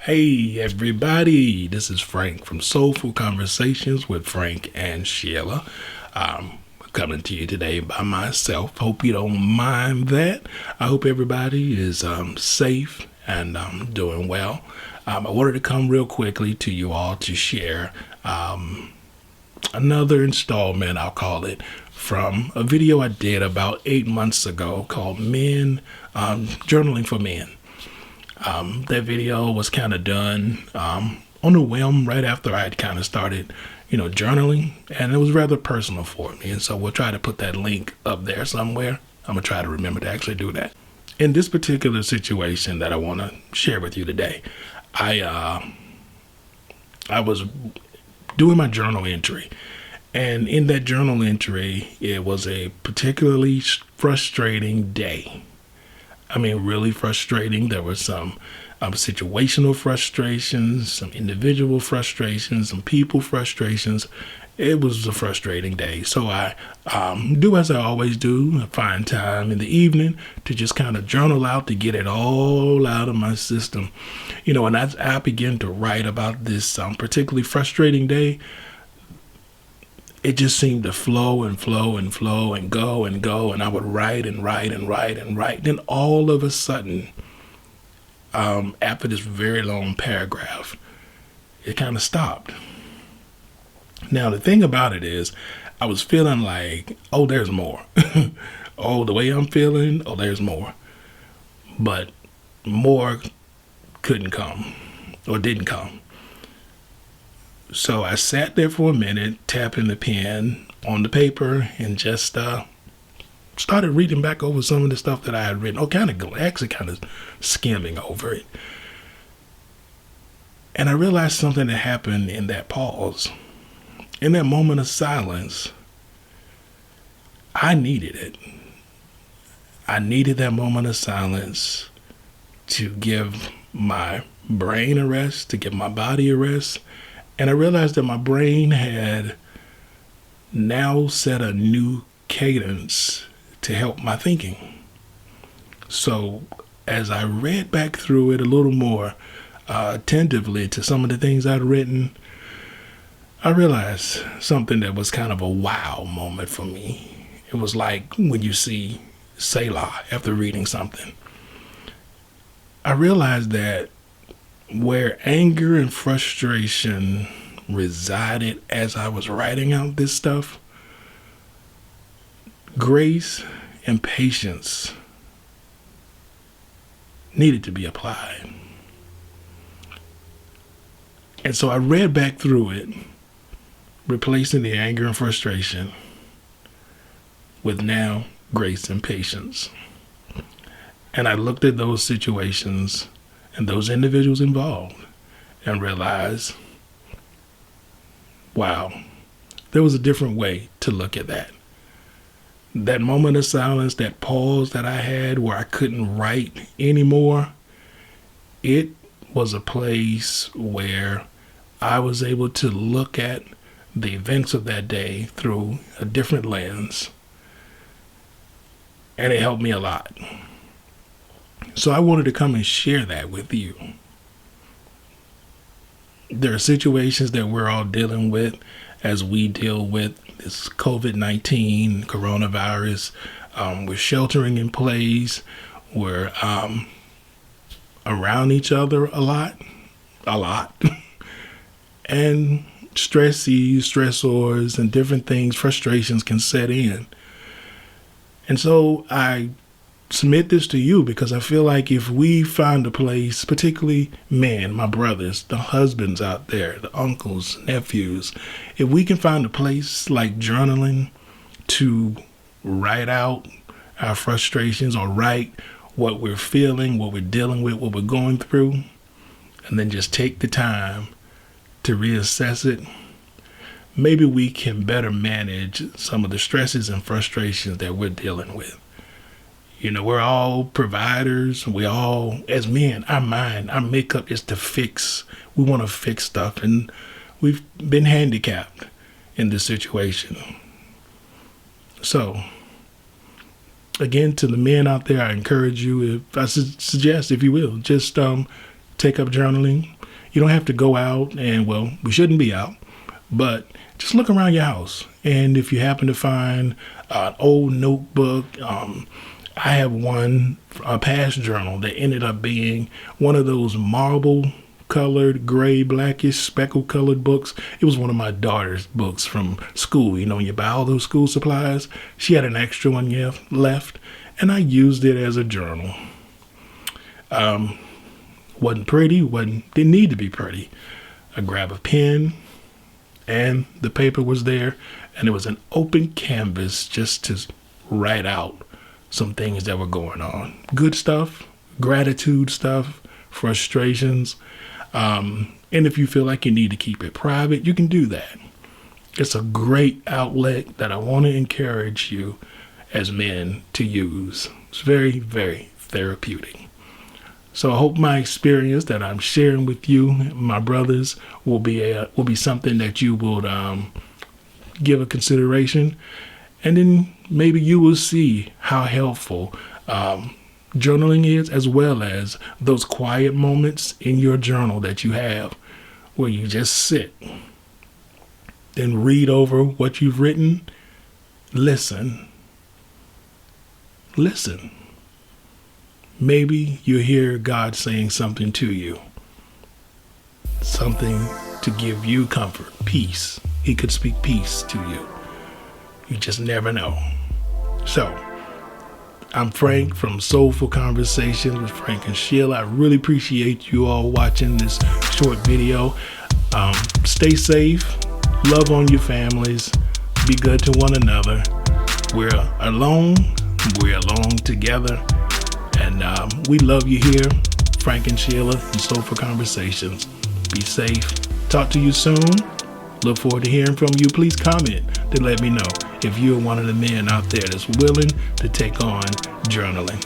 Hey everybody, this is Frank from Soulful Conversations with Frank and Sheila. Coming to you today by myself. Hope you don't mind that. I hope everybody is safe and doing well. I wanted to come real quickly to you all to share another installment, I'll call it, from a video I did about 8 months ago called Men Journaling for Men. That video was kind of done on a whim right after I had kind of started, journaling, and it was rather personal for me. And so we'll try to put that link up there somewhere. I'm gonna try to remember to actually do that. In this particular situation that I want to share with you today, I was doing my journal entry, and in that journal entry, it was a particularly frustrating day. I mean, really frustrating. There were some situational frustrations, some individual frustrations, some people frustrations. It was a frustrating day. So I do as I always do. I find time in the evening to just kind of journal out, to get it all out of my system. And as I began to write about this particularly frustrating day, it just seemed to flow and flow and flow and go and go. And I would write and write and write and write. Then all of a sudden, after this very long paragraph, it kind of stopped. Now, the thing about it is, I was feeling like, oh, there's more. Oh, the way I'm feeling, oh, there's more. But more couldn't come or didn't come. So I sat there for a minute, tapping the pen on the paper, and just started reading back over some of the stuff that I had written. Actually kind of skimming over it. And I realized something that happened in that pause. In that moment of silence, I needed it. I needed that moment of silence to give my brain a rest, to give my body a rest. And I realized that my brain had now set a new cadence to help my thinking. So as I read back through it a little more attentively to some of the things I'd written, I realized something that was kind of a wow moment for me. It was like when you see Selah after reading something. I realized that where anger and frustration resided as I was writing out this stuff, grace and patience needed to be applied. And so I read back through it, replacing the anger and frustration with now grace and patience. And I looked at those situations and those individuals involved and realized, wow, there was a different way to look at that. That moment of silence, that pause that I had where I couldn't write anymore, it was a place where I was able to look at the events of that day through a different lens, and it helped me a lot. So I wanted to come and share that with you. There are situations that we're all dealing with as we deal with this COVID-19 coronavirus. We're sheltering in place. We're around each other a lot. And stressors, and different things, frustrations can set in. And so I submit this to you because I feel like if we find a place, particularly men, my brothers, the husbands out there, the uncles, nephews, if we can find a place like journaling to write out our frustrations or write what we're feeling, what we're dealing with, what we're going through, and then just take the time to reassess it, maybe we can better manage some of the stresses and frustrations that we're dealing with. We're all providers. We all, as men, our mind, our makeup is to fix. We want to fix stuff, and we've been handicapped in this situation. So, again, to the men out there, I encourage you, suggest, if you will, just take up journaling. You don't have to go out, and well, we shouldn't be out, but just look around your house. And if you happen to find an old notebook, I have one, a past journal that ended up being one of those marble colored, gray, blackish, speckle colored books. It was one of my daughter's books from school. You know, when you buy all those school supplies, she had an extra one left, and I used it as a journal. Wasn't pretty, didn't need to be pretty. I grabbed a pen, and the paper was there, and it was an open canvas just to write out some things that were going on. Good stuff, gratitude stuff, frustrations. And if you feel like you need to keep it private, you can do that. It's a great outlet that I want to encourage you as men to use. It's very, very therapeutic. So I hope my experience that I'm sharing with you, my brothers, will be something that you would give a consideration, and then maybe you will see how helpful journaling is, as well as those quiet moments in your journal that you have where you just sit and read over what you've written. Listen. Maybe you hear God saying something to you, something to give you comfort, peace. He could speak peace to you. You just never know. So, I'm Frank from Soulful Conversations with Frank and Sheila. I really appreciate you all watching this short video. Stay safe, love on your families, be good to one another. We're alone together. And we love you here, Frank and Sheila from Soulful Conversations. Be safe. Talk to you soon. Look forward to hearing from you. Please comment to let me know if you're one of the men out there that's willing to take on journaling.